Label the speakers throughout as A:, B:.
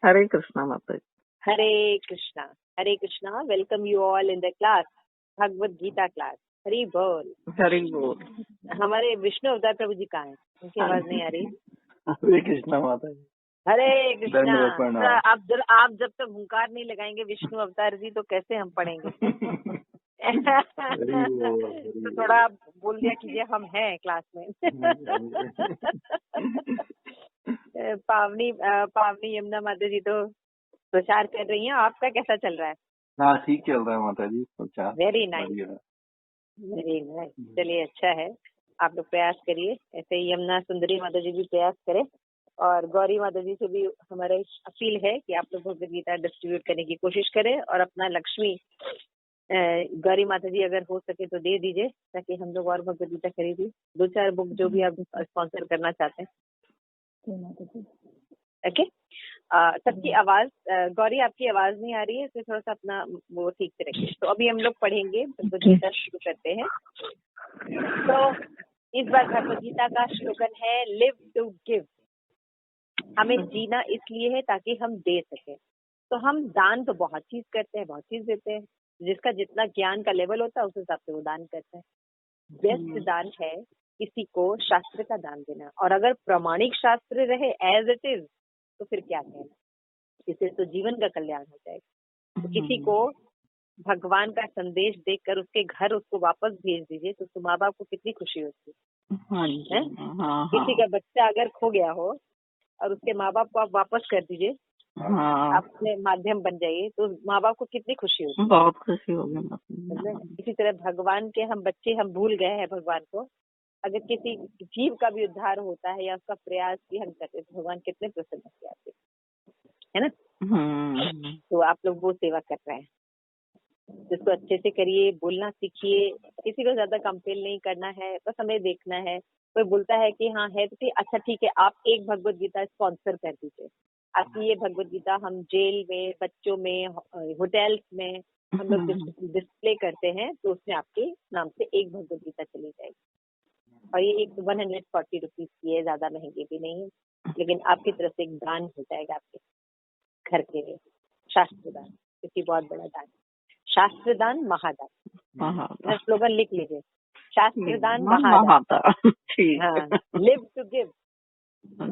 A: हरे कृष्णा माता जी।
B: Hare Krishna. Hare Krishna. Welcome you all in the class, Bhagavad Gita class. Hari बोल।
A: हरि बोल।
B: हमारे विष्णु अवतार प्रभु जी कहाँ हैं? उनकी आवाज नहीं आ रही।
A: हरे कृष्णा माता जी।
B: हरे कृष्णा।
A: दंडवत प्रणाम।
B: आप जब तक हुंकार नहीं लगाएंगे विष्णु अवतार जी तो कैसे हम पढ़ेंगे? तो थोड़ा आप बोल दिया कीजिए हम हैं क्लास में। पावनी यमुना माता जी तो प्रचार कर रही हैं। आपका कैसा चल रहा है?
A: हाँ, ठीक चल रहा है माता जी।
B: Very nice, very nice. चलिए, अच्छा है। आप लोग प्रयास करिए, ऐसे ही यमुना सुंदरी माता जी भी प्रयास करें, और गौरी माता जी से भी हमारे अपील है कि आप लोग भगवद गीता डिस्ट्रीब्यूट करने की कोशिश करें, और अपना लक्ष्मी गौरी माता जी अगर हो सके तो दे दीजिए, ताकि हम लोग और भगवद गीता खरीदी 2-4 बुक जो भी आप स्पॉन्सर करना चाहते हैं। ओके। सबकी आवाज, गौरी आपकी आवाज नहीं आ रही है, इसलिए थोड़ा सा अपना वो ठीक से रखिए। तो अभी हम लोग पढ़ेंगे, भगवद गीता शुरू करते हैं। तो इस बार भगवद गीता का श्लोगन है लिव टू गिव। हमें जीना इसलिए है ताकि हम दे सके। तो हम दान तो बहुत चीज करते हैं, बहुत चीज देते हैं। जिसका जितना ज्ञान का लेवल होता है उस हिसाब से वो दान करते हैं। बेस्ट दान है किसी को शास्त्र का दान देना, और अगर प्रामाणिक शास्त्र रहे एज इट इज तो फिर क्या कहना, इससे तो जीवन का कल्याण हो जाएगा। तो किसी को भगवान का संदेश देकर उसके घर उसको वापस भेज दीजिए, तो माँ बाप को कितनी खुशी होती है। किसी का बच्चा अगर खो गया हो और उसके माँ बाप को आप वापस कर दीजिए, अपने माध्यम बन जाइए, तो माँ बाप को कितनी खुशी होती है। बहुत खुशी होगी। इसी तरह भगवान के हम बच्चे, हम भूल गए हैं भगवान को। अगर किसी जीव का भी उद्धार होता है या उसका प्रयास भी हम करते हैं तो भगवान कितने प्रसन्न होते हैं, है ना। तो आप लोग वो सेवा कर रहे हैं, जिसको अच्छे से करिए, बोलना सीखिए। किसी को ज्यादा कंपेल नहीं करना है, बस हमें देखना है। कोई बोलता है कि हाँ है तो अच्छा ठीक है, आप एक भगवत गीता स्पॉन्सर कर दीजिए। आपकी ये भगवत गीता हम जेल में, बच्चों में, होटल्स में हम लोग डिस्प्ले करते हैं, तो उसमें आपके नाम से एक भगवत गीता चली जाएगी। और ये 140 रुपीज की है, ज्यादा महंगी भी नहीं है, लेकिन आपकी तरफ से एक दान हो जाएगा आपके घर के लिए, शास्त्र दान, क्योंकि बहुत बड़ा दान। शास्त्रदान महादान, स्लोगन लिख लीजिए, शास्त्रदान महादान। हाँ, लिव टू गिव। तो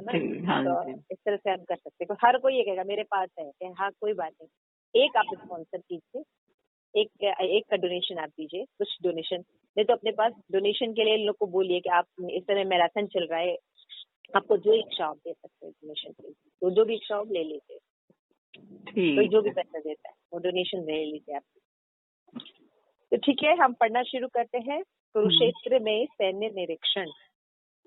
B: इस तरह से हम कर सकते हैं। हर कोई ये कहेगा मेरे पास है, हाँ कोई बात नहीं, एक आप स्पॉन्सर कीजिए, एक का डोनेशन आप दीजिए, कुछ डोनेशन नहीं तो अपने पास डोनेशन के लिए लोग को बोलिए कि आप इस समय मैराथन चल रहा है, आपको जो इच्छा आप दे सकते हैं डोनेशन के लिए, तो जो भी इच्छा आप ले लीजिए। तो जो भी पैसा देता है वो डोनेशन ले लीजिए आप। तो ठीक है, हम पढ़ना शुरू करते हैं। कुरुक्षेत्र में सैन्य निरीक्षण।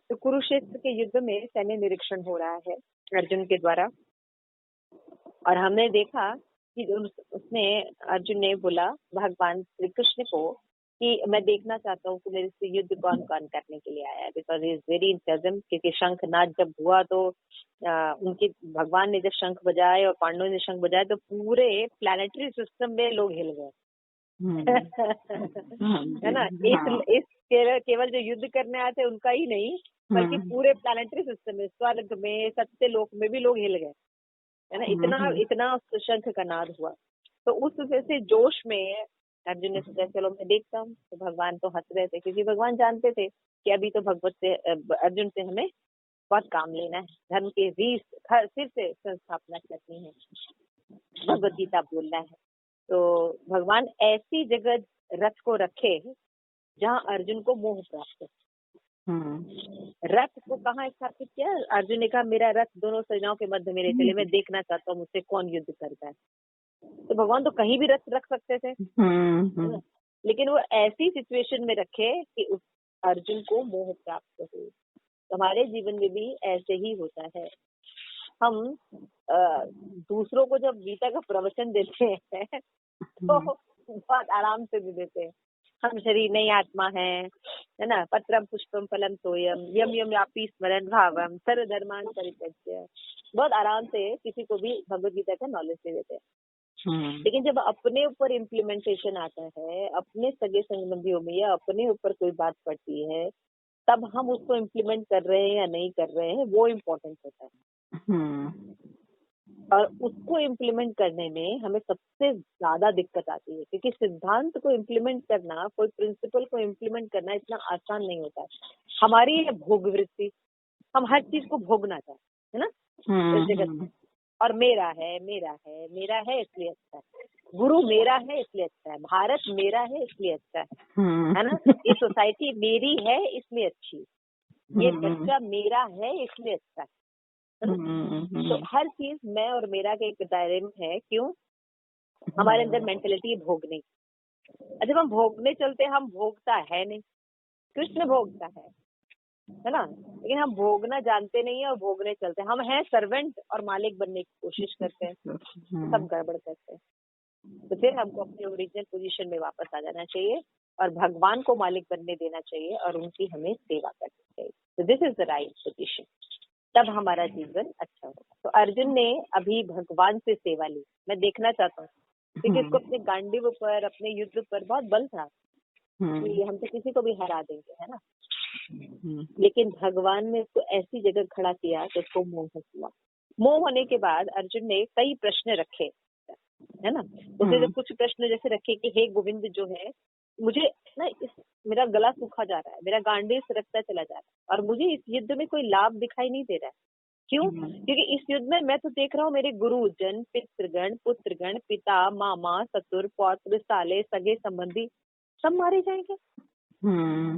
B: तो कुरुक्षेत्र के युद्ध में सैन्य निरीक्षण हो रहा है अर्जुन के द्वारा, और हमने देखा कि उसने, अर्जुन ने बोला भगवान श्री कृष्ण को कि मैं देखना चाहता हूँ कि मेरे से युद्ध कौन कौन करने के लिए आया है, because he is very intelligent. क्योंकि शंखनाद जब हुआ तो उनके भगवान ने जब शंख बजाए और पांडवों ने शंख बजाए तो पूरे प्लैनेटरी सिस्टम में लोग हिल गए। है ना। इस केवल जो युद्ध करने आए थे उनका ही नहीं, बल्कि पूरे प्लैनेटरी सिस्टम में, स्वर्ग में, सत्य लोक में भी लोग हिल गए, है ना। इतना शंख का नाद हुआ। तो उस वजह से जोश में अर्जुन ने सोचा चलो मैं देखता हूँ। तो भगवान तो हंस रहे थे, क्योंकि भगवान जानते थे कि अभी तो भगवत से, अर्जुन से हमें बहुत काम लेना है, धर्म के फिर से संस्थापना करनी है, भगवत गीता बोलना है। तो भगवान ऐसी जगह रथ को रखे जहाँ अर्जुन को मोह प्राप्त हो। रथ को कहाँ स्थापित किया? अर्जुन ने कहा मेरा रथ दोनों सेनाओं के मध्य मेरे चले, मैं देखना चाहता हूँ मुझसे कौन युद्ध करता है। तो भगवान तो कहीं भी रथ रख सकते थे, लेकिन वो ऐसी सिचुएशन में रखे कि उस अर्जुन को मोह प्राप्त हो। हमारे जीवन में भी ऐसे ही होता है। हम दूसरों को जब गीता का प्रवचन देते हैं तो बहुत आराम से भी देते हैं। हम शरीर नहीं आत्मा है ना। पत्रम पुष्पम फलम तोयम यम यम यापी स्मरण भावम सर्वधर्मान परित्यज्य, बहुत आराम से किसी को भी भगवद गीता का नॉलेज दे देते हैं। लेकिन जब अपने ऊपर इम्प्लीमेंटेशन आता है, अपने सगे संबंधियों में या अपने ऊपर कोई बात पड़ती है, तब हम उसको इम्प्लीमेंट कर रहे हैं या नहीं कर रहे हैं, वो इम्पोर्टेंट होता है। और उसको इम्प्लीमेंट करने में हमें सबसे ज्यादा दिक्कत आती है, क्योंकि सिद्धांत को इम्प्लीमेंट करना, कोई प्रिंसिपल को इम्प्लीमेंट करना इतना आसान नहीं होता है। हमारी है भोग वृत्ति, हम हर चीज को भोगना चाहते हैं ना इस जगत में। और मेरा है इसलिए अच्छा है, गुरु मेरा है इसलिए अच्छा है, भारत मेरा है इसलिए अच्छा है ना, ये सोसाइटी मेरी है इसलिए अच्छी, ये बच्चा मेरा है इसलिए अच्छा है ना? तो हर चीज मैं और मेरा के एक दायरे में है। क्यों? हमारे अंदर मेंटेलिटी है भोगने की। जब हम भोगने चलते हम भोगता है नहीं, कृष्ण भोगता है ना, लेकिन हम भोगना जानते नहीं है और भोगने चलते हैं। हम हैं सर्वेंट और मालिक बनने की कोशिश करते हैं, सब गड़बड़ करते हैं। तो फिर हमको अपने ओरिजिनल पोजीशन में वापस आ जाना चाहिए और भगवान को मालिक बनने देना चाहिए और उनकी हमें सेवा करनी चाहिए। तो this is the right position, तब हमारा जीवन अच्छा होगा। तो अर्जुन ने अभी भगवान से सेवा ली। मैं देखना चाहता हूँ क्योंकि इसको अपने गांडीव पर, अपने युद्ध पर बहुत बल था कि हम तो किसी को भी हरा देंगे, है ना। लेकिन भगवान ने उसको ऐसी जगह खड़ा किया कि उसको मोह हुआ। मोह होने के बाद अर्जुन ने कई प्रश्न रखे, है ना। उसने जब कुछ प्रश्न जैसे रखे कि हे गोविंद जो है, मुझे ना मेरा गला सूखा जा रहा है, मेरा गांडीव सरकता चला जा रहा है और मुझे इस युद्ध में कोई लाभ दिखाई नहीं दे रहा है। क्यों? क्योंकि इस युद्ध में मैं तो देख रहा हूँ मेरे गुरुजन, पितृगण, पुत्रगण, पिता, मामा, ससुर, पौत्र, साले, सगे संबंधी सब मारे जाएंगे।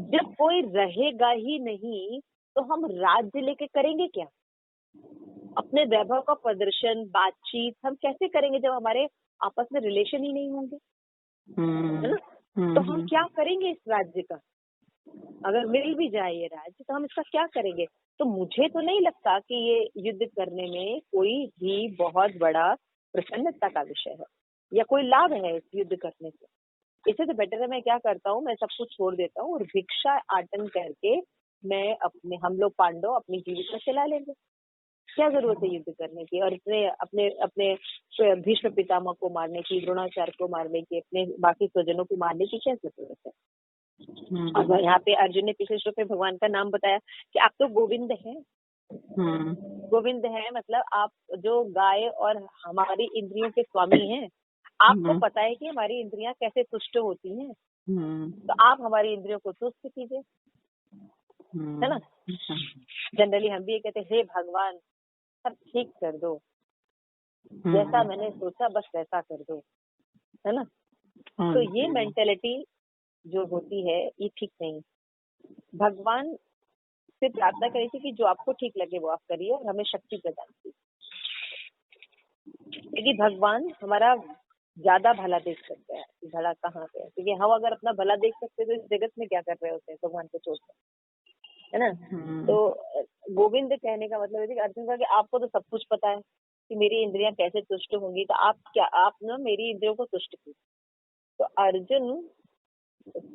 B: जब कोई रहेगा ही नहीं तो हम राज्य लेके करेंगे क्या? अपने वैभव का प्रदर्शन, बातचीत हम कैसे करेंगे जब हमारे आपस में रिलेशन ही नहीं होंगे, है ना। तो हम क्या करेंगे इस राज्य का? अगर मिल भी जाए ये राज्य तो हम इसका क्या करेंगे? तो मुझे तो नहीं लगता कि ये युद्ध करने में कोई भी बहुत बड़ा प्रसन्नता का विषय है या कोई लाभ है इस युद्ध करने से। इससे तो बेटर है मैं क्या करता हूँ, मैं सब कुछ छोड़ देता हूँ और भिक्षा आटन करके मैं हम लोग पांडव अपनी जीविका चला लेंगे। क्या जरूरत है युद्ध करने की और अपने अपने भीष्म पितामह को मारने की, द्रोणाचार्य को मारने की, अपने बाकी स्वजनों को मारने की क्या जरूरत है? और यहाँ पे अर्जुन ने पिछले श्लोक में भगवान का नाम बताया कि आप तो गोविंद हैं। गोविंद है मतलब आप जो गाय और हमारी इंद्रियों के स्वामी हैं। आपको पता है कि हमारी इंद्रियां कैसे तुष्ट होती हैं, तो आप हमारी इंद्रियों को तुष्ट कीजिए, है ना। जनरली हम भी ये कहते हैं, हे भगवान सब ठीक कर दो, जैसा मैंने सोचा बस वैसा कर दो, है ना। तो ये मेंटेलिटी जो होती है ये ठीक नहीं। भगवान से प्रार्थना करी थी कि जो आपको ठीक लगे वो आप करिए और हमें शक्ति प्रदान कीजिए, क्योंकि भगवान हमारा ज्यादा भला देख सकते हैं कि भला कहाँ पे है। क्योंकि हम अगर अपना भला देख सकते तो इस जगत में क्या कर रहे होते हैं, भगवान को छोड़कर, है ना। तो गोविंद कहने का मतलब है कि अर्जुन का कि आपको तो सब कुछ पता है कि मेरी इंद्रियां कैसे तुष्ट होंगी, तो आप ना मेरी इंद्रियों को तुष्ट कीजिए। तो अर्जुन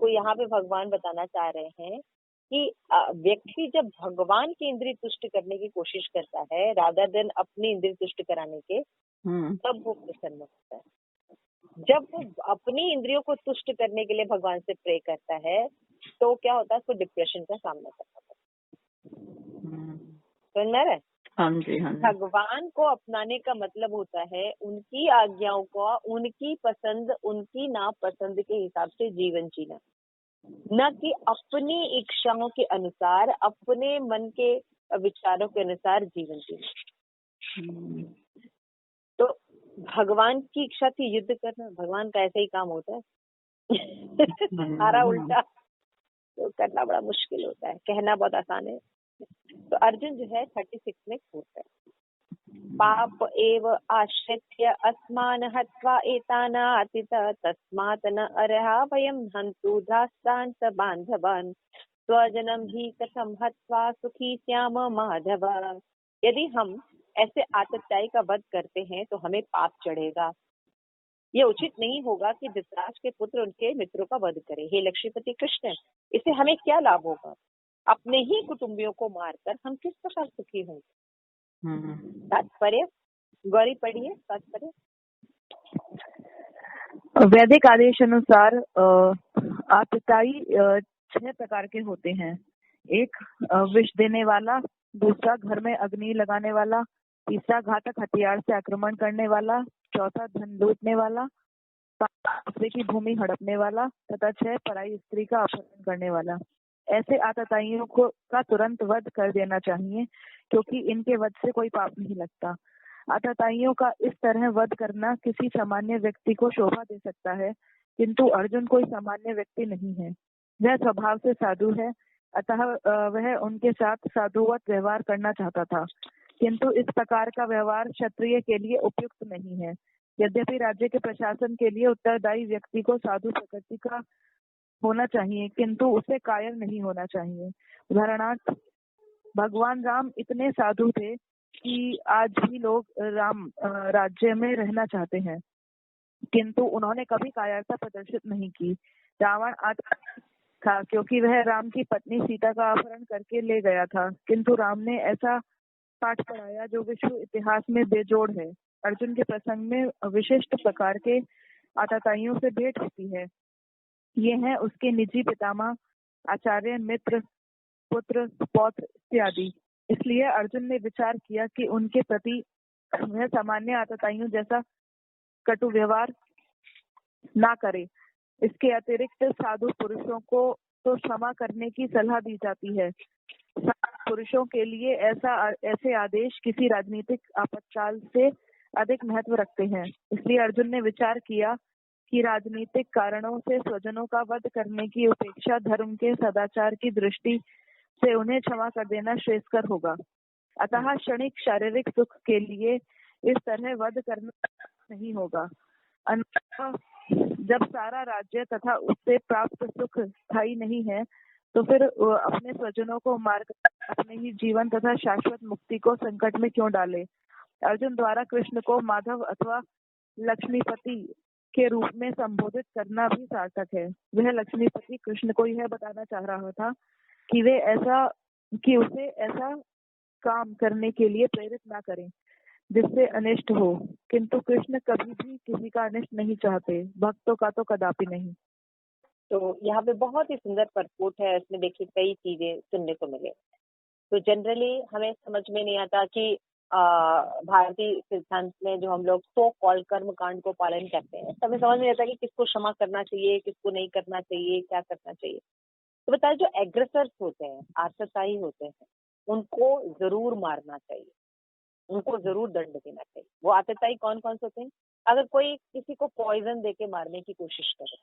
B: को यहाँ पे भगवान बताना चाह रहे हैं कि व्यक्ति जब भगवान की इंद्रिय तुष्ट करने की कोशिश करता है रादर देन अपनी इंद्रिय तुष्ट कराने के, तब वो प्रसन्न होता है। जब वो अपनी इंद्रियों को तुष्ट करने के लिए भगवान से प्रे करता है तो क्या होता है, उसको डिप्रेशन का सामना करना पड़ता है। समझ में आ रहा है?
C: हाँ जी, हाँ जी।
B: भगवान को अपनाने का मतलब होता है उनकी आज्ञाओं को, उनकी पसंद, उनकी नापसंद के हिसाब से जीवन जीना, न कि अपनी इच्छाओं के अनुसार, अपने मन के विचारों के अनुसार जीवन जीना। तो भगवान की इच्छा थी युद्ध करना, भगवान का ऐसा ही काम होता है। सारा उल्टा तो करना बड़ा मुश्किल होता है, कहना बहुत आसान है। तो अर्जुन जो है 36 में खोता है, पाप एव आश्रित्य अस्मान हत्वा एतानातित तस्मात् न अर्हा वयं हन्तु दास्तान् बान्धवान् स्वजनम ही कथम हत्वा सुखी श्याम माधव। यदि हम ऐसे आतताई का वध करते हैं तो हमें पाप चढ़ेगा। ये उचित नहीं होगा कि धृतराष्ट्र के पुत्र उनके मित्रों का वध करे। हे लक्ष्मीपति कृष्ण, इससे हमें क्या लाभ होगा? अपने ही कुटुंबियों को मारकर हम किस प्रकार सुखी होंगे? तात्पर्य गौरी पढ़िए तात्पर्य।
C: वैदिक आदेश अनुसार आतताई 6 प्रकार के होते हैं। एक विष देने वाला, दूसरा घर में अग्नि लगाने वाला, तीसरा घातक हथियार से आक्रमण करने वाला, चौथा धन लूटने वाला, पांच दूसरे की भूमि हड़पने वाला तथा 6 पराई स्त्री का अपहरण करने वाला। ऐसे आतताइयों को का तुरंत वध कर देना चाहिए, क्योंकि इनके वध से कोई पाप नहीं लगता। आतताइयों का इस तरह वध करना किसी सामान्य व्यक्ति को शोभा दे सकता है, किंतु अर्जुन कोई सामान्य व्यक्ति नहीं है। वह स्वभाव से साधु है, अतः वह उनके साथ साधुवत व्यवहार करना चाहता था, किंतु इस प्रकार का व्यवहार क्षत्रिय के लिए उपयुक्त नहीं है। यद्यपि राज्य के प्रशासन के लिए उत्तरदायी व्यक्ति को साधु प्रकृति का होना चाहिए, किंतु उसे कायर नहीं होना चाहिए। उदाहरणार्थ, भगवान राम इतने साधु थे कि आज भी लोग राम राज्य में रहना चाहते हैं, किंतु उन्होंने कभी कायरता प्रदर्शित नहीं की। रावण आत्मा था, क्योंकि वह राम की पत्नी सीता का अपहरण करके ले गया था, किंतु राम ने ऐसा पाठ पढ़ाया जो विश्व इतिहास में बेजोड़ है। अर्जुन के प्रसंग में विशिष्ट प्रकार के आतताइयों से भेंट होती है। ये हैं उसके निजी पितामह, आचार्य, मित्र, पुत्र, पौत्र इत्यादि। इसलिए अर्जुन ने विचार किया कि उनके प्रति वह सामान्य आतताइयों जैसा कटु व्यवहार ना करे। इसके अतिरिक्त साधु पुरुषों को तो क्षमा करने की सलाह दी जाती है। पुरुषों के लिए ऐसे आदेश किसी राजनीतिक आपातकाल से अधिक महत्व रखते हैं। इसलिए अर्जुन ने विचार किया कि राजनीतिक कारणों से स्वजनों का वध करने की उपेक्षा धर्म के सदाचार की दृष्टि से उन्हें क्षमा कर देना श्रेयस्कर होगा। अतः क्षणिक शारीरिक सुख के लिए इस तरह वध करना नहीं होगा। अन्यथा जब सारा राज्य तथा उससे प्राप्त सुख स्थायी नहीं है, तो फिर अपने स्वजनों को मारकर अपने ही जीवन तथा शाश्वत मुक्ति को संकट में क्यों डाले। अर्जुन द्वारा कृष्ण को माधव अथवा लक्ष्मीपति के रूप में संबोधित करना भी सार्थक है। वह लक्ष्मीपति कृष्ण को यह बताना चाह रहा था कि उसे ऐसा काम करने के लिए प्रेरित ना करें जिससे अनिष्ट हो, किंतु कृष्ण कभी भी किसी का अनिष्ट नहीं चाहते, भक्तों का तो कदापि नहीं।
B: तो यहाँ पे बहुत ही सुंदर परपोट है। इसमें देखिए कई चीजें सुनने को मिले। तो जनरली हमें समझ में नहीं आता कि भारतीय सिद्धांत में जो हम लोग सो कॉल कर्म कांड को पालन करते हैं, तो हमें समझ नहीं आता कि किसको क्षमा करना चाहिए, किसको नहीं करना चाहिए, क्या करना चाहिए। तो बताए जो एग्रेसर्स होते हैं, आतताई होते हैं, उनको जरूर मारना चाहिए, उनको जरूर दंड देना चाहिए। वो आतताई कौन कौन से होते हैं? अगर कोई किसी को पॉइजन देके मारने की कोशिश करे,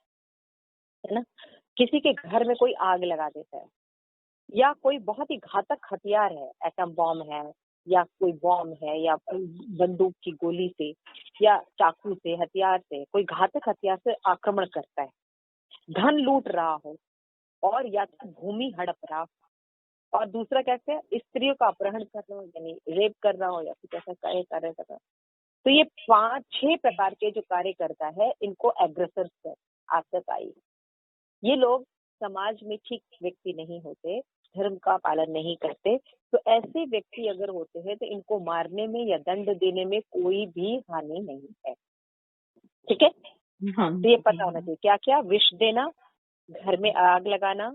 B: है ना, किसी के घर में कोई आग लगा देता है, या कोई बहुत ही घातक हथियार है, एटम बॉम्ब है या कोई बॉम्ब है, या बंदूक की गोली से या चाकू से, हथियार से, कोई घातक हथियार से आक्रमण करता है, धन लूट रहा हो, और या तो भूमि हड़प रहा हो, और दूसरा कहते हैं स्त्रियों का अपहरण कर रहा हो, यानी रेप कर रहा हो, या कुछ ऐसा कार्य कर रहा हो, तो ये 5-6 प्रकार के जो कार्य करता है, इनको एग्रेसर्स है, आतताई। ये लोग समाज में ठीक व्यक्ति नहीं होते, धर्म का पालन नहीं करते। तो ऐसे व्यक्ति अगर होते हैं तो इनको मारने में या दंड देने में कोई भी हानि नहीं है। ठीक है, तो ये पता होना चाहिए क्या क्या। विष देना, घर में आग लगाना,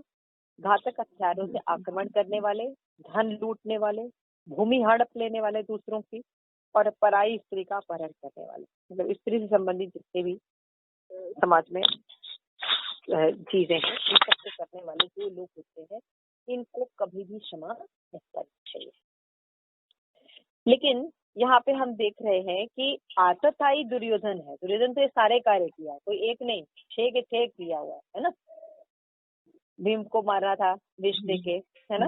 B: घातक हथियारों से आक्रमण करने वाले, धन लूटने वाले, भूमि हड़प लेने वाले दूसरों की, और पराई स्त्री का अपहरण करने वाले, मतलब स्त्री से संबंधित जितने भी समाज में चीजें हैं, इन सबको करने वाले जो लोग होते हैं, इनको कभी भी क्षमा नहीं करनी चाहिए। लेकिन यहाँ पे हम देख रहे हैं कि आतताई दुर्योधन है। दुर्योधन तो ये सारे कार्य किया है, कोई एक नहीं, 6 के 6 किया हुआ है ना। भीम को मारा था विष देके, है ना,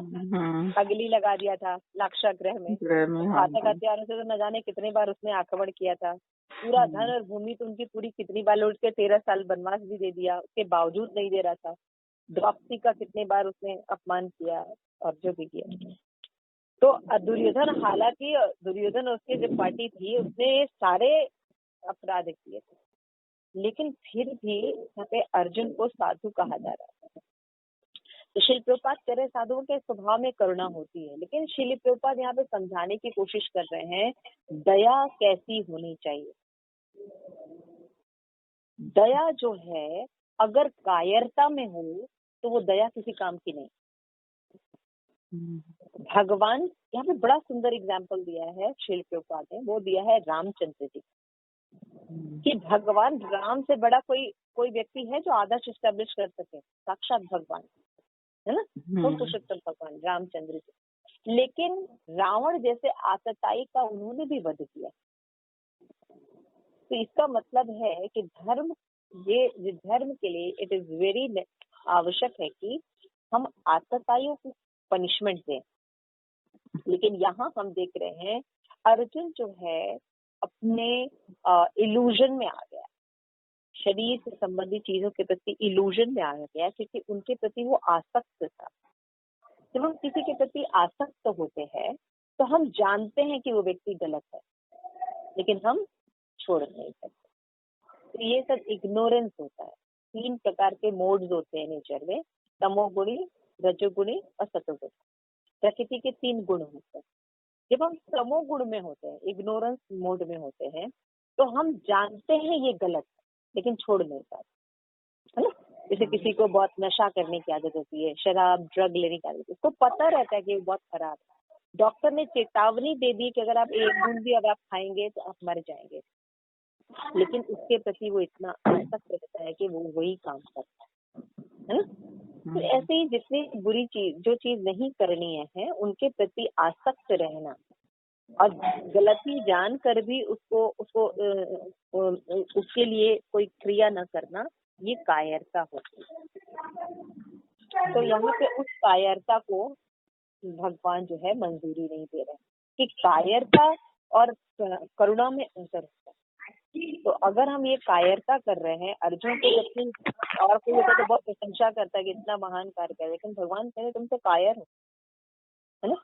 B: अगली लगा दिया था लाक्षागृह में। घातक हथियारों से तो न जाने कितने बार उसने आक्रमण किया था। पूरा धन और भूमि तो उनकी पूरी कितनी बार लौट के 13 साल वनवास भी दे दिया, उसके बावजूद नहीं दे रहा था। द्रौपदी का कितने बार उसने अपमान किया, और जो भी किया। तो दुर्योधन, हालांकि दुर्योधन और उसकी जो पार्टी थी, उसने ये सारे अपराध किए थे, लेकिन फिर भी यहाँ पे अर्जुन को साधु कहा जा रहा है। तो शिल प्रभुपाद कह रहे साधुओं के स्वभाव में करुणा होती है, लेकिन शिल प्रभुपाद यहाँ पे समझाने की कोशिश कर रहे हैं दया कैसी होनी चाहिए। दया जो है, अगर कायरता में हो तो वो दया किसी काम की नहीं। भगवान, यहाँ पे बड़ा सुंदर एग्जाम्पल दिया है श्रील प्रभुपाद ने, वो दिया है रामचंद्र जी कि भगवान राम से बड़ा कोई व्यक्ति है जो आदर्श स्टैब्लिश कर सके, साक्षात भगवान, है ना, तो पुरुषोत्तम भगवान रामचंद्र जी। लेकिन रावण जैसे आतताई का उन्होंने भी वध किया। तो इसका मतलब है कि धर्म के लिए इट इज वेरी आवश्यक है कि हम आतताइयों को पनिशमेंट दें। लेकिन यहाँ हम देख रहे हैं अर्जुन जो है अपने इल्यूजन में आ गया, शरीर से संबंधित चीजों के प्रति इल्यूजन में आ गया, क्योंकि उनके प्रति वो आसक्त था। जब हम किसी के प्रति आसक्त होते हैं तो हम जानते हैं कि वो व्यक्ति गलत है, लेकिन हम छोड़ नहीं सकते। तो ये सब इग्नोरेंस होता है। 3 प्रकार के मोड्स होते हैं नेचर में, तमोगुणी, रजोगुणी और सतोगुणी। प्रकृति के 3 गुण होते हैं। जब हम तमोगुण में होते हैं, इग्नोरेंस मोड में होते हैं, तो हम जानते हैं ये गलत है, लेकिन छोड़ नहीं पाते, है ना। जैसे किसी को बहुत नशा करने की आदत होती है, शराब ड्रग लेने की आदत होती है, उसको पता रहता है कि वो बहुत खराब है, डॉक्टर ने चेतावनी दे दी कि अगर आप 1 बूंद भी अगर आप खाएंगे तो आप मर जाएंगे, लेकिन उसके प्रति वो इतना आसक्त रहता है कि वो वही काम करता है ना। तो ऐसे ही जितनी बुरी चीज, जो चीज नहीं करनी है उनके प्रति आसक्त रहना और गलती जान कर भी उसको उसके लिए कोई क्रिया न करना, ये कायरता होती है। तो यहाँ पे उस कायरता को भगवान जो है मंजूरी नहीं दे रहे कि कायरता और करुणा में अंतर होता है। तो अगर हम ये कायरता कर रहे हैं, अर्जुन को जबकि और कोई होता तो बहुत प्रशंसा करता है कि इतना महान कार्य कर, लेकिन भगवान कह रहे तुम तो कायर हो, है ना।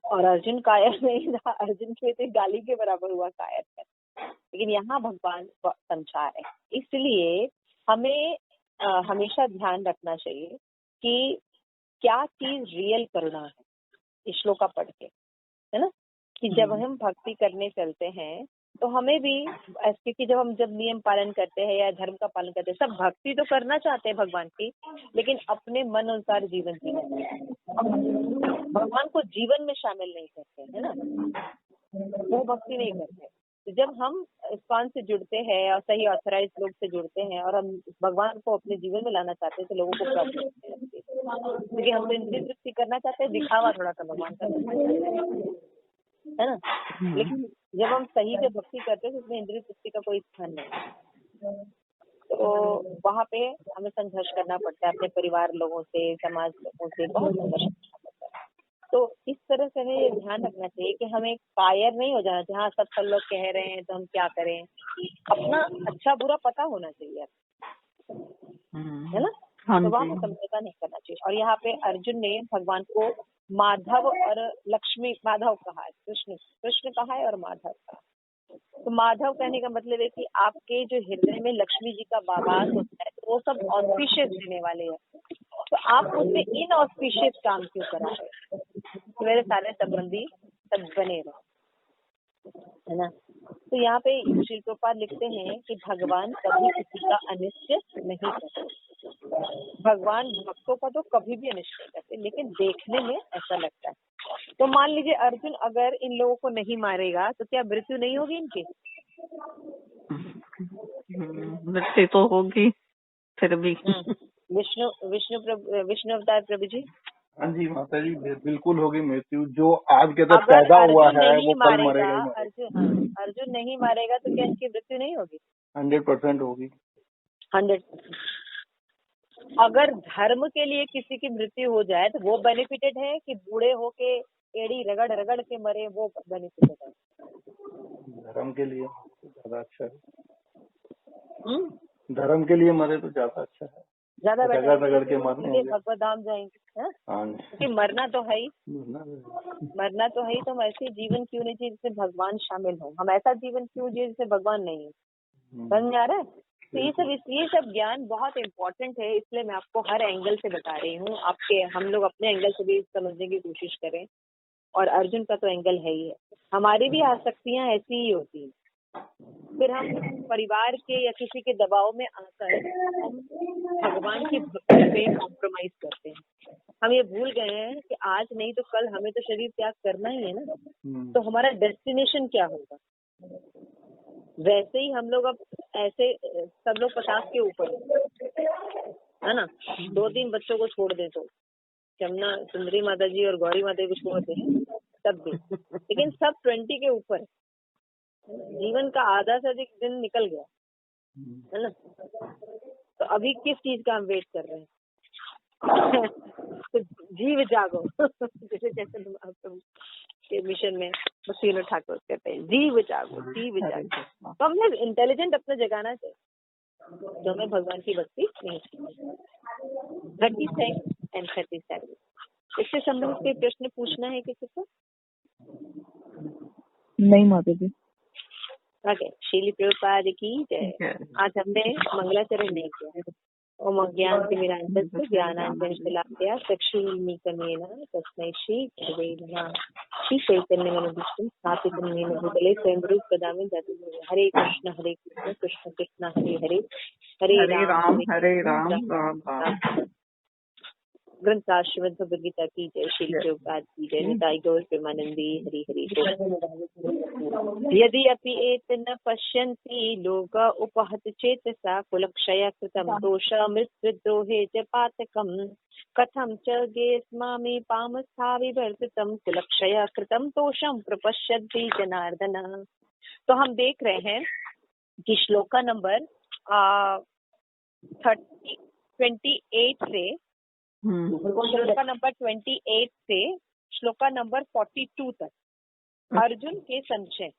B: और अर्जुन कायर नहीं था, अर्जुन के लिए गाली के बराबर हुआ कायर है। लेकिन यहाँ भगवान समझा रहे, इसलिए हमें हमेशा ध्यान रखना चाहिए कि क्या चीज रियल करुणा है, इस श्लोक का पढ़ के, है ना, कि जब हम भक्ति करने चलते हैं तो हमें भी, क्योंकि जब नियम पालन करते हैं या धर्म का पालन करते हैं, सब भक्ति तो करना चाहते हैं भगवान की, लेकिन अपने मन अनुसार जीवन जीना चाहते हैं, भगवान को जीवन में शामिल नहीं करते, है ना, वो भक्ति नहीं करते। तो जब हम इस्कॉन से जुड़ते हैं और सही ऑथराइज लोग से जुड़ते हैं और हम भगवान को अपने जीवन में लाना चाहते हैं, तो लोगों को प्रॉब्लम होती है, क्योंकि हम तो इंद्रिय तृप्ति करना चाहते हैं, दिखावा थोड़ा सा भगवान का, है ना। लेकिन जब हम सही से भक्ति करते हैं तो उसमें इंद्रिय तृप्ति का कोई स्थान नहीं। तो वहाँ पे हमें संघर्ष करना पड़ता है अपने परिवार लोगों से, समाज लोगों से, बहुत संघर्ष करना पड़ता है। तो इस तरह से हमें ये ध्यान रखना चाहिए कि हमें कायर नहीं हो जाना चाहिए। हाँ, सब लोग कह रहे हैं तो हम क्या करें, अपना अच्छा बुरा पता होना चाहिए, है ना। तो वहाँ पे समझौता नहीं करना चाहिए। और यहाँ पे अर्जुन ने भगवान को माधव और लक्ष्मी, माधव कहा है, कृष्ण कहा है और माधव कहा। तो माधव कहने का मतलब है कि आपके जो हृदय में लक्ष्मी जी का वास होता है, तो वो सब ऑस्पिशियस देने वाले हैं, तो आप उससे इनऑस्पिशियस काम क्यों करा रहे हैं, तो मेरे सारे संबंधी सब बने रहो, है ना। तो यहाँ पे श्री प्रभुपाद लिखते हैं कि भगवान कभी किसी का अनिष्ट नहीं करते, भगवान भक्तों का तो कभी भी अनिष्ट नहीं करते, लेकिन देखने में ऐसा लगता है। तो मान लीजिए अर्जुन अगर इन लोगों को नहीं मारेगा तो क्या मृत्यु नहीं होगी इनकी?
D: मृत्यु तो होगी फिर भी।
B: विष्णु अवतार प्रभु जी।
A: हाँ जी माता जी, बिल्कुल होगी मृत्यु। जो आज के तक पैदा हुआ है वो कल मरेगा।
B: अर्जुन नहीं मारेगा तो क्या इनकी मृत्यु नहीं होगी?
A: 100% होगी।
B: 100%। अगर धर्म के लिए किसी की मृत्यु हो जाए तो वो बेनिफिटेड है कि बूढ़े होके एड़ी रगड़ रगड़ के मरे, वो बेनिफिटेड है?
A: धर्म के लिए ज्यादा अच्छा है। धर्म के लिए मरे तो ज्यादा अच्छा है,
B: ज्यादा
A: रगड़ के मरने
B: भगवत धाम जाएंगे। क्योंकि मरना तो है ही, मरना तो है ही। तो हम ऐसे जीवन क्यों नहीं जिए जिससे भगवान शामिल हो, हम ऐसा जीवन क्यों जिए जिससे भगवान नहीं है? समझ आ रहा है? तो ये सब ज्ञान बहुत इम्पोर्टेंट है, इसलिए मैं आपको हर एंगल से बता रही हूँ। हम लोग अपने एंगल से भी समझने की कोशिश करें, और अर्जुन का तो एंगल है ही है। हमारी भी आसक्तियां ऐसी ही होती हैं, फिर हम परिवार के या किसी के दबाव में आकर हम भगवान की भक्ति पे कॉम्प्रोमाइज करते हैं। हम ये भूल गए हैं कि आज नहीं तो कल हमें तो शरीर त्याग करना ही है ना, तो हमारा डेस्टिनेशन क्या होगा। वैसे ही हम लोग अब ऐसे सब लोग 50 के ऊपर है ना, 2-3 बच्चों को छोड़ दें तो यमुना सुंदरी माता जी और गौरी माता जी को छोड़ दें तब भी, लेकिन सब 20 के ऊपर, जीवन का आधा से अधिक दिन निकल गया है ना। तो अभी किस चीज का हम वेट कर रहे हैं? तो जीव जागो जैसे तुम के मिशन में मसीह ठाकुर कहते हैं जीव जागो जीव जागो। तो हमें इंटेलिजेंट अपना जगाना चाहिए, तो हमें भगवान की भक्ति नहीं। 36 एंड 37 इससे संबंधित कोई प्रश्न पूछना है किसी को?
C: नहीं माता जी।
B: ओके, श्रील प्रभुपाद की जय। आज हमने मंगलाचरण नहीं किया। ओम अज्ञान तिमिरान्धस्य ज्ञानाञ्जन शलाकया चक्षुरुन्मीलितं तस्मै श्री गुरवे नमः। श्री चैतन्यमनोभीष्टं स्थापितं येन भूतले स्वयं रूप ददामि ददामि। हरे कृष्ण कृष्ण कृष्ण हरे हरे, हरे राम
D: हरे राम राम राम।
B: ग्रंथ श्रीमद् भगवद गीता की जय। श्री प्रभुपाद की जय। निताई गौर प्रेमानंदी हरि हरि। यदि अपि एतन्न पश्यन्ति लोक उपहत चेतसा कुलक्षय कृतं दोषमृत्युद्रोहे च पातकम् कथं च गेस्मामि पामस्था विवर्तितं कुलक्षय कृतं दोषं प्रपश्यन्ति जनार्दन। तो हम देख रहे हैं कि श्लोका नंबर 28 से श्लोका नंबर 28 से श्लोका नंबर 42 तक अर्जुन के संशय,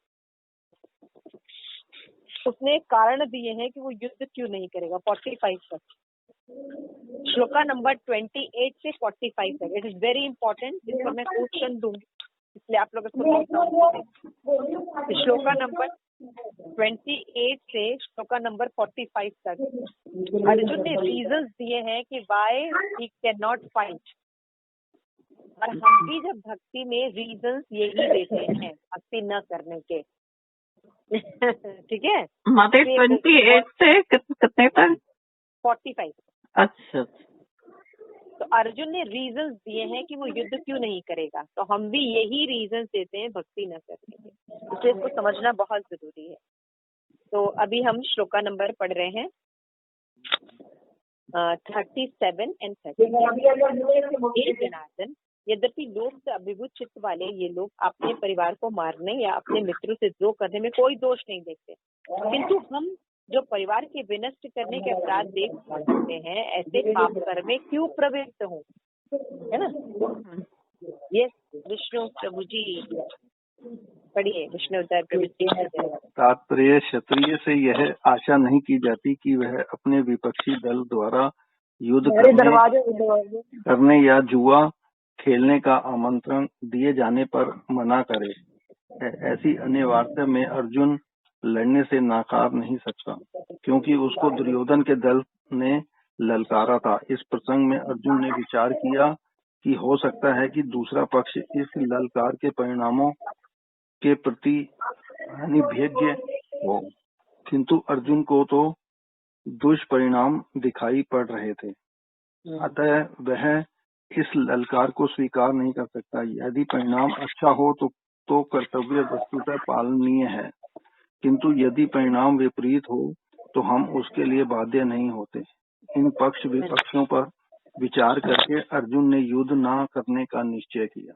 B: उसने कारण दिए हैं कि वो युद्ध क्यों नहीं करेगा। 45 तक, श्लोका नंबर 28 से 45 तक। इट इज वेरी इंपॉर्टेंट, इसको मैं क्वेश्चन दूंगी इसलिए आप लोग इसको श्लोका नंबर 28 से श्लोका नंबर 45 तक अर्जुन ने रीजंस दिए हैं कि why he can not fight. और हम भी जब भक्ति में रीजंस यही देते हैं भक्ति न करने के। ठीक है,
D: मतलब 28 से कितने तक?
B: 45।
D: अच्छा,
B: तो अर्जुन ने रीजंस दिए हैं कि वो युद्ध क्यों नहीं करेगा, तो हम भी यही रीजंस देते हैं भक्ति न करने के, इसलिए इसको समझना बहुत जरूरी है। तो अभी हम श्लोका नंबर पढ़ रहे हैं 37 एंड 38। जनार्दन, यद्यपि लोभ से अभिभूत चित्त वाले ये लोग अपने परिवार को मारने या अपने मित्रों से द्रोह करने में कोई दोष नहीं देखते, किंतु हम जो परिवार के विनष्ट करने के अपराध देख सकते हैं ऐसे पाप कर्म में क्यों प्रवृत्त हूँ, है ना। ये विष्णु प्रभु जी पढ़िए, विष्णु प्रभु जी।
A: तात्पर्य क्षत्रिय से यह आशा नहीं की जाती कि वह अपने विपक्षी दल द्वारा युद्ध करने या जुआ खेलने का आमंत्रण दिए जाने पर मना करे। ऐसी अनिवार्यता में अर्जुन लड़ने से नाकार नहीं सकता, क्योंकि उसको दुर्योधन के दल ने ललकारा था। इस प्रसंग में अर्जुन ने विचार किया कि हो सकता है कि दूसरा पक्ष इस ललकार के परिणामों के प्रति अनिभेद्य हो, किंतु अर्जुन को तो दुष्परिणाम दिखाई पड़ रहे थे, अतः वह इस ललकार को स्वीकार नहीं कर सकता। यदि परिणाम अच्छा हो तो कर्तव्य वस्तुतः पालनीय है, किंतु यदि परिणाम विपरीत हो तो हम उसके लिए बाध्य नहीं होते। इन पक्ष विपक्षों पर विचार करके अर्जुन ने युद्ध न करने का निश्चय किया।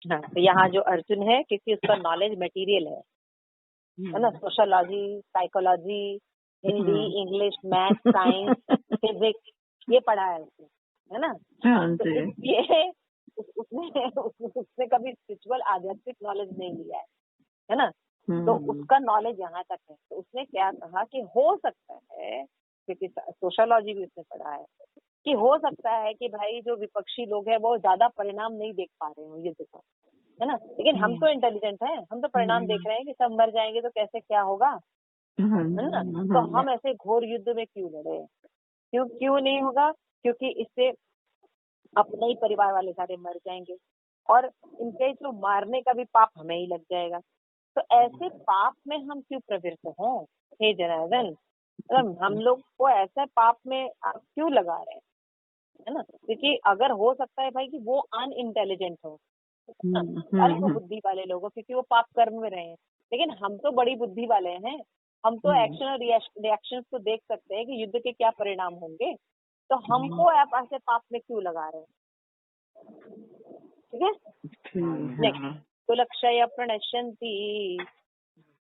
B: हाँ, तो यहाँ जो अर्जुन है क्योंकि उसका नॉलेज मटेरियल है ना, sociology, psychology, Hindi, English, math, science, physics ये पढ़ा है उसने, है ना। तो ये उसने कभी स्पिरिचुअल आध्यात्मिक नॉलेज नहीं लिया है ना, तो उसका नॉलेज यहाँ तक है। तो उसने क्या कहा कि हो सकता है, क्योंकि सोशोलॉजी भी उसने पढ़ा है, कि हो सकता है कि भाई जो विपक्षी लोग हैं वो ज्यादा परिणाम नहीं देख पा रहे हो युद्ध का, है ना, लेकिन हम तो इंटेलिजेंट हैं, हम तो परिणाम देख रहे हैं कि सब मर जाएंगे तो कैसे क्या होगा, है ना। तो हम ऐसे घोर युद्ध में क्यों लड़े, क्यों नहीं होगा, क्योंकि इससे अपने ही परिवार वाले सारे मर जाएंगे और इनके जो मारने का भी पाप हमें ही लग जाएगा। तो ऐसे पाप में हम क्यों प्रवृत्त हों हे जनार्दन, मतलब हम लोग को ऐसे पाप में आप क्यों लगा रहे हैं। है ना, क्योंकि अगर हो सकता है भाई कि वो अनइंटेलिजेंट हो, अल्प बुद्धि वाले लोग हो, क्योंकि वो पाप कर्म में रहे हैं, लेकिन हम तो बड़ी बुद्धि वाले हैं, हम तो एक्शन और रिएक्शन को देख सकते हैं कि युद्ध के क्या परिणाम होंगे, तो हमको आप ऐसे पाप में क्यों लगा रहे हैं। ठीक है, नेक्स्ट, कुलक्षय प्रणश्यन्ति,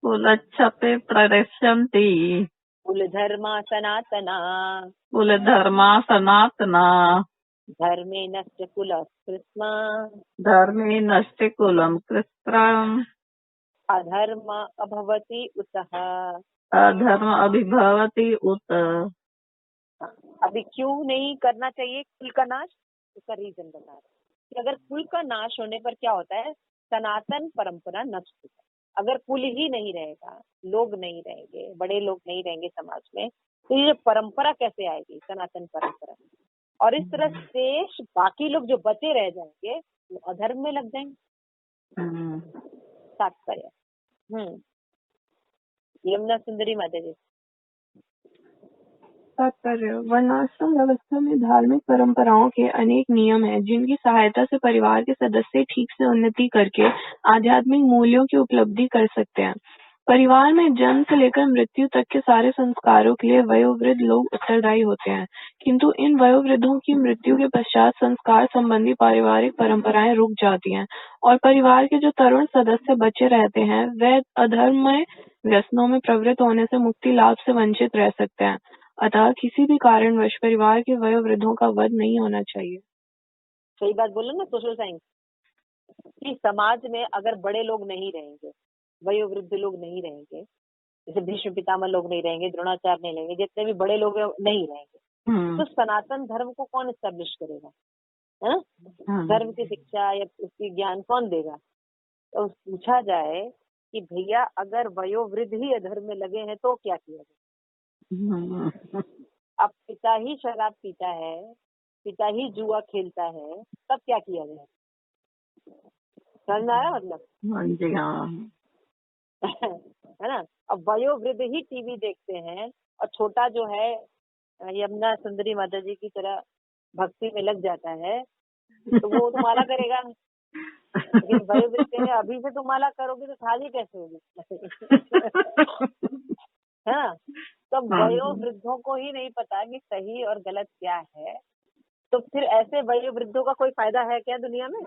D: कुलक्षते प्रणश्यन्ति,
B: कुलधर्मा सनातना,
D: कुलधर्मा सनातना,
B: धर्मे नश्च कुलः कृत्स्ना,
D: धर्मे नष्टे कुलम कृत्रम्,
B: अधर्म अभवति उतः।
D: अधर्म अभिभवति उत।
B: अभी क्यों नहीं करना चाहिए कुल का नाश, उसका रीजन बता रहे हैं कि अगर कुल का नाश होने पर क्या होता है, सनातन परंपरा नष्ट होती है। अगर कुल ही नहीं रहेगा, लोग नहीं रहेंगे, बड़े लोग नहीं रहेंगे समाज में, तो ये परंपरा कैसे आएगी, सनातन परंपरा। और इस तरह शेष बाकी लोग जो बचे रह जाएंगे वो अधर्म में लग जाएंगे। तात्पर्य यमुना सुंदरी माता जी।
E: तात्पर्य, वर्णाश्रम व्यवस्था में धार्मिक परंपराओं के अनेक नियम हैं, जिनकी सहायता से परिवार के सदस्य ठीक से उन्नति करके आध्यात्मिक मूल्यों की उपलब्धि कर सकते हैं। परिवार में जन्म से लेकर मृत्यु तक के सारे संस्कारों के लिए वयोवृद्ध लोग उत्तरदायी होते हैं, किंतु इन वयोवृद्धों की मृत्यु के पश्चात संस्कार संबंधी पारिवारिक परंपराएं रुक जाती हैं और परिवार के जो तरुण सदस्य बचे रहते हैं वे अधर्ममय व्यसनों में प्रवृत्त होने से मुक्ति लाभ से वंचित रह सकते हैं। अतः किसी भी कारणवश परिवार के वयोवृद्धों का वध नहीं होना चाहिए।
B: सही बात बोलो ना सोशल साइंस, कि समाज में अगर बड़े लोग नहीं रहेंगे, वयोवृद्ध लोग नहीं रहेंगे, जैसे भीष्म पितामह लोग नहीं रहेंगे, द्रोणाचार्य नहीं रहेंगे, जितने भी बड़े लोग नहीं रहेंगे, तो सनातन धर्म को कौन एस्टेब्लिश करेगा, है? धर्म की शिक्षा या उसकी ज्ञान कौन देगा। तो पूछा जाए कि भैया अगर वयोवृद्ध ही अधर्म में लगे हैं तो क्या किया जाए। अब पिता ही शराब पीता है, पिता ही जुआ खेलता है, तब क्या किया जाए। समझ में आया मतलब? है ना। अब वयोवृद्ध ही टीवी देखते हैं और छोटा जो है यमुना सुंदरी माता जी की तरह भक्ति में लग जाता है, तो वो तो माला करेगा, लेकिन वयोवृद्ध है अभी से तो माला करोगे तो थाली कैसे होगी। हाँ, तो वयोवृद्धों को ही नहीं पता कि सही और गलत क्या है, तो फिर ऐसे वयोवृद्धों का कोई फायदा है क्या दुनिया में?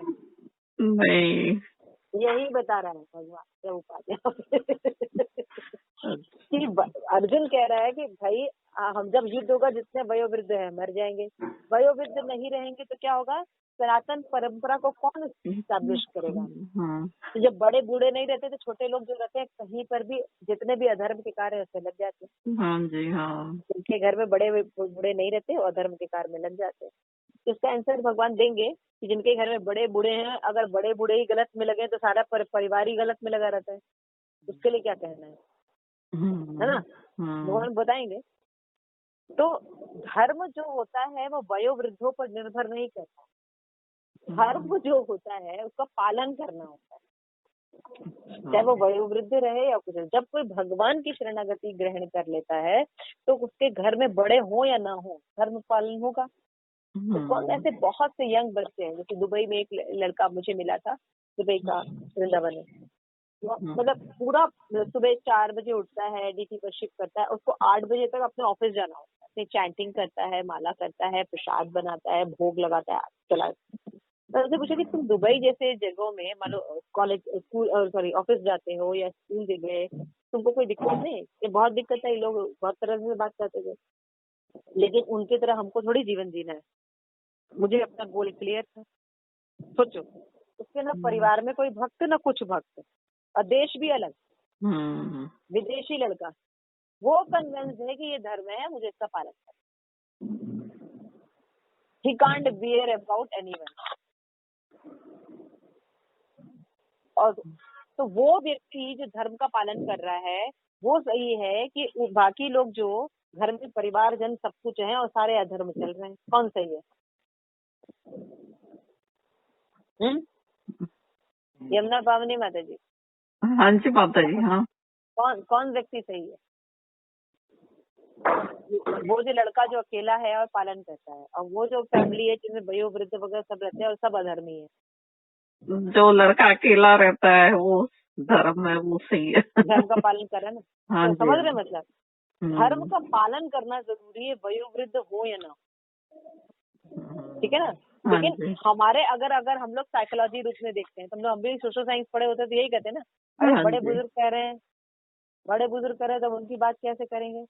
D: नहीं।
B: यही बता रहा है भगवान प्रभुपाद। अर्जुन कह रहा है कि भाई हम जब युद्ध होगा जितने वयोवृद्ध है मर जाएंगे, वयोवृद्ध नहीं रहेंगे तो क्या होगा, सनातन परंपरा को कौन एस्टैब्लिश करेगा। तो जब बड़े बूढ़े नहीं रहते तो छोटे लोग जो रहते हैं कहीं पर भी जितने भी अधर्म के कार्य उससे लग जाते हैं।
D: हाँ जी हाँ।
B: जिनके घर में बड़े बूढ़े नहीं रहते और अधर्म के कार्य में लग जाते हैं। तो इसका आंसर भगवान देंगे कि जिनके घर में बड़े बूढ़े हैं, अगर बड़े बूढ़े ही गलत में लगे तो सारा परिवार ही गलत में लगा रहता है, उसके लिए क्या कहना है ना। भगवान बताएंगे। तो धर्म जो होता है वो वयोवृद्धों पर निर्भर नहीं करता, धर्म जो होता है उसका पालन करना होता है, चाहे वो वयोवृद्ध रहे या कुछ। जब कोई भगवान की शरणागति ग्रहण कर लेता है तो उसके घर में बड़े हो या ना हो धर्म पालन होगा। तो ऐसे बहुत से यंग बच्चे हैं, जैसे दुबई में एक लड़का मुझे मिला था, दुबई का, वृंदावन में, मतलब पूरा सुबह 4 बजे उठता है, ड्यूटी पर शिफ्ट करता है, उसको 8 बजे तक अपने ऑफिस जाना होता है, चैंटिंग करता है, माला करता है, प्रसाद बनाता है, भोग लगाता है, चला। तो उसे पूछा कि तुम दुबई जैसे जगहों में मान लो कॉलेज स्कूल सॉरी ऑफिस जाते हो या स्कूल गए, तुमको कोई दिक्कत नहीं? ये बहुत दिक्कत है, ये लोग बहुत तरह से बात करते थे, लेकिन उनकी तरह हमको थोड़ी जीवन जीना है। मुझे अपना गोल क्लियर था। सोचो, उसके ना परिवार में कोई भक्त ना कुछ भक्त, और देश भी अलग, विदेशी लड़का, वो कन्विंस है कि ये धर्म है, मुझे इसका पालन करना। He can't bear about anyone। और तो वो व्यक्ति जो धर्म का पालन कर रहा है वो सही है कि बाकी लोग जो घर में परिवारजन सब कुछ है और सारे अधर्म चल रहे हैं, कौन सही है? यमुना पावनी माता जी।
D: हाँ जी माता जी हाँ।
B: कौन व्यक्ति सही है? वो जो लड़का जो अकेला है और पालन करता है, और वो जो फैमिली है जिसमें वयोवृद्ध वगैरह सब रहते हैं और सब अधर्मी है।
D: जो लड़का अकेला रहता है वो धर्म है, वो सही है।
B: धर्म का पालन कर रहा है ना।
D: हाँ
B: तो
D: जी,
B: समझ रहे मतलब धर्म का पालन करना जरूरी है, वयोवृद्ध हो या ना, ठीक है ना।
D: हाँ
B: लेकिन
D: जी,
B: हमारे अगर हम लोग साइकोलॉजी रूप में देखते हैं, तो हम भी सोशल साइंस पढ़े होते तो यही कहते हैं ना, अरे
D: हाँ
B: बड़े
D: जी,
B: बुजुर्ग कह रहे हैं, बड़े बुजुर्ग कह रहे हैं, तब उनकी बात कैसे करेंगे,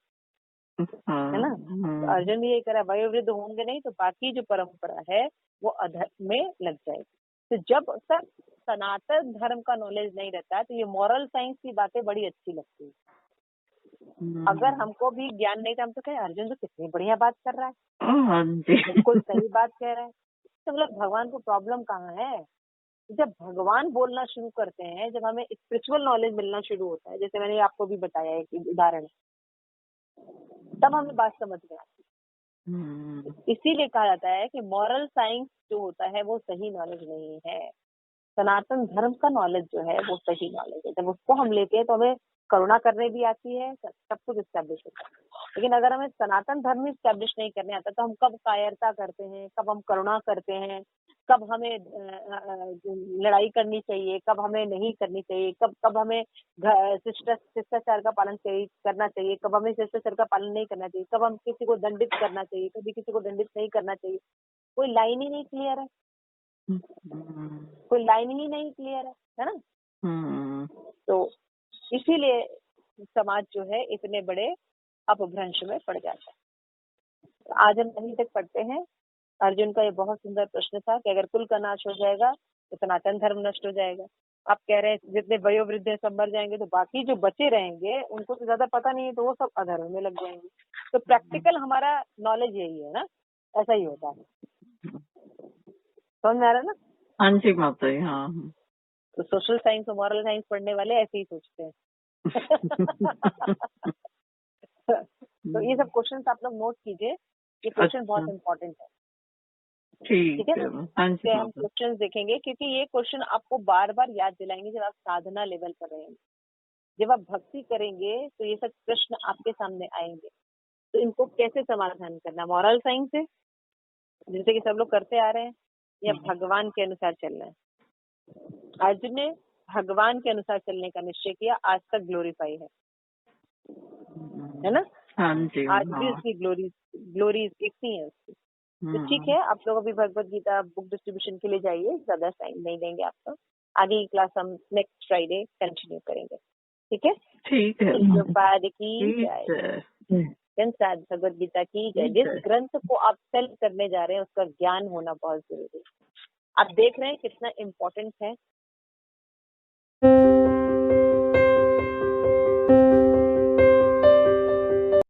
B: है ना। तो अर्जुन भी यही कह रहा है, वयोवृद्ध होंगे नहीं तो बाकी जो परंपरा है वो अधर्म में लग जाएगी। तो जब तक सनातन धर्म का नॉलेज नहीं रहता है तो ये मॉरल साइंस की बातें बड़ी अच्छी लगती है। अगर हमको भी ज्ञान नहीं था, हम तो कहे अर्जुन तो कितनी बढ़िया बात कर रहा है,
D: हाँ जी,
B: बिल्कुल सही बात कह रहा है। तो मतलब भगवान को प्रॉब्लम कहाँ है? जब भगवान बोलना शुरू करते हैं, जब हमें स्पिरिचुअल नॉलेज मिलना शुरू होता है, जैसे मैंने आपको भी बताया एक उदाहरण, तब हमें बात समझ में आती है। इसीलिए कहा जाता है कि मॉरल साइंस जो होता है वो सही नॉलेज नहीं है, सनातन धर्म का नॉलेज जो है वो सही नॉलेज है। जब उसको हम लेते हैं तो हमें करुणा करने भी आती है, सब कुछ स्टैब्लिश होता है। लेकिन अगर हमें सनातन धर्म ही स्टैब्लिश नहीं करने आता तो हम कब कायरता करते हैं, कब हम करुणा करते हैं, कब हमें लड़ाई करनी चाहिए, कब हमें नहीं करनी चाहिए, कब हमें शिष्टाचार का पालन करना चाहिए, कब हमें शिष्टाचार का पालन नहीं करना चाहिए, कब हम किसी को दंडित करना चाहिए, कभी किसी को दंडित नहीं करना चाहिए, कोई लाइन ही नहीं क्लियर है, कोई लाइन ही नहीं क्लियर है ना। तो इसीलिए समाज जो है इतने बड़े अपभ्रंश में पड़ जाता है। तो आज हम वहीं तक पढ़ते हैं। अर्जुन का ये बहुत सुंदर प्रश्न था कि अगर कुल का नाश हो जाएगा तो सनातन धर्म नष्ट हो जाएगा। आप कह रहे हैं जितने वयोवृद्ध हैं सब मर जाएंगे, तो बाकी जो बचे रहेंगे उनको तो ज्यादा पता नहीं है, तो वो सब अधर्म में लग जाएंगे। तो प्रैक्टिकल हमारा नॉलेज यही है ना, ऐसा ही होता है। समझ में आ रहा है ना?
D: हाँ जी माता जी, हाँ।
B: तो सोशल साइंस और मॉरल साइंस पढ़ने वाले ऐसे ही सोचते हैं। तो ये सब क्वेश्चंस आप लोग नोट कीजिए, ये क्वेश्चन बहुत इम्पोर्टेंट है, ठीक है ना। तो हम क्वेश्चंस देखेंगे क्योंकि ये क्वेश्चन आपको बार बार याद दिलाएंगे जब आप साधना लेवल पर रहेंगे। जब आप भक्ति करेंगे तो ये सब प्रश्न आपके सामने आएंगे, तो इनको कैसे समाधान करना, मॉरल साइंस से जैसे कि सब लोग करते आ रहे हैं, या भगवान के अनुसार चलना है। अर्जुन ने भगवान के अनुसार चलने का निश्चय किया, आज तक ग्लोरीफाई है ना।
D: हाँ जी,
B: आज भी उसकी ग्लोरी इतनी है उसकी। तो ठीक है, आप लोग अभी भगवत गीता बुक डिस्ट्रीब्यूशन के लिए जाइए, ज्यादा टाइम नहीं देंगे आपको। आगे की क्लास हम नेक्स्ट फ्राइडे कंटिन्यू करेंगे, ठीक है।
D: ठीक है।
B: पाद की जय, भगवत गीता की जय। जिस ग्रंथ को आप सेल करने जा रहे हैं उसका ज्ञान होना बहुत जरूरी है। आप देख रहे हैं कितना इम्पोर्टेंट है।